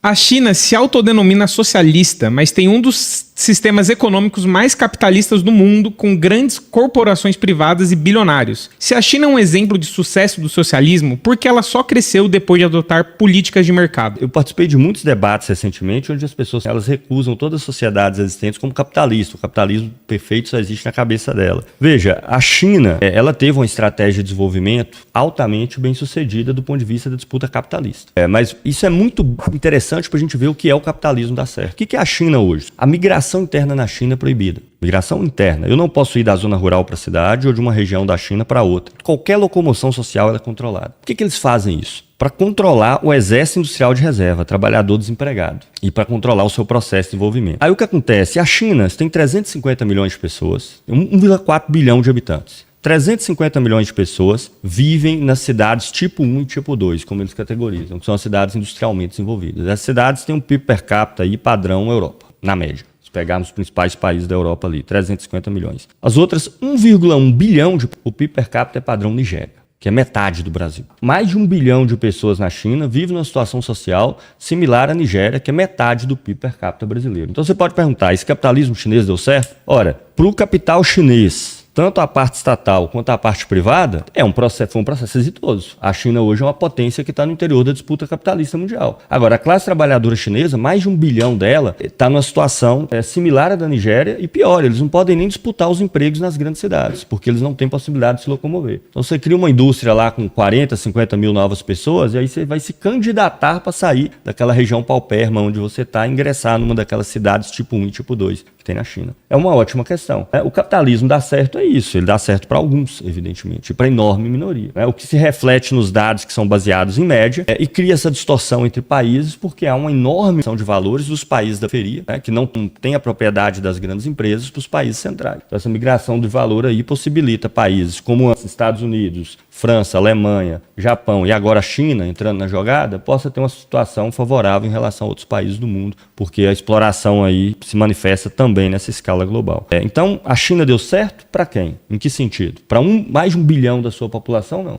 A China se autodenomina socialista, mas tem um dos sistemas econômicos mais capitalistas do mundo, com grandes corporações privadas e bilionários. Se a China é um exemplo de sucesso do socialismo, por que ela só cresceu depois de adotar políticas de mercado? Eu participei de muitos debates recentemente onde as pessoas elas recusam todas as sociedades existentes como capitalista. O capitalismo perfeito só existe na cabeça dela. Veja, a China ela teve uma estratégia de desenvolvimento altamente bem sucedida do ponto de vista da disputa capitalista. Mas isso é muito interessante para a gente ver o que é o capitalismo dar certo. O que é a China hoje? A migração interna na China é proibida. Migração interna. Eu não posso ir da zona rural para a cidade ou de uma região da China para outra. Qualquer locomoção social ela é controlada. Por que eles fazem isso? Para controlar o exército industrial de reserva, trabalhador desempregado, e para controlar o seu processo de desenvolvimento. Aí o que acontece? A China tem 350 milhões de pessoas, 1,4 bilhão de habitantes. 350 milhões de pessoas vivem nas cidades tipo 1 e tipo 2, como eles categorizam, que são as cidades industrialmente desenvolvidas. As cidades têm um PIB per capita aí padrão Europa, na média. Se pegarmos os principais países da Europa ali, 350 milhões. As outras 1,1 bilhão, o PIB per capita é padrão Nigéria, que é metade do Brasil. Mais de 1 bilhão de pessoas na China vivem numa situação social similar à Nigéria, que é metade do PIB per capita brasileiro. Então você pode perguntar, esse capitalismo chinês deu certo? Ora, para o capital chinês, tanto a parte estatal quanto a parte privada, foi um processo exitoso. A China hoje é uma potência que está no interior da disputa capitalista mundial. Agora, a classe trabalhadora chinesa, mais de 1 bilhão dela, está numa situação similar à da Nigéria e pior, eles não podem nem disputar os empregos nas grandes cidades, porque eles não têm possibilidade de se locomover. Então você cria uma indústria lá com 40, 50 mil novas pessoas e aí você vai se candidatar para sair daquela região paupérrima onde você está e ingressar numa daquelas cidades tipo 1 e tipo 2 que tem na China. É uma ótima questão. O capitalismo dá certo isso, ele dá certo para alguns, evidentemente, e para a enorme minoria. O que se reflete nos dados que são baseados em média e cria essa distorção entre países, porque há uma enorme distorção de valores dos países da periferia, que não tem a propriedade das grandes empresas, para os países centrais. Então, essa migração de valor aí possibilita países como os Estados Unidos, França, Alemanha, Japão e agora a China entrando na jogada, possa ter uma situação favorável em relação a outros países do mundo, porque a exploração aí se manifesta também nessa escala global. Então, a China deu certo para quem? Em que sentido? Para mais de 1 bilhão da sua população, não.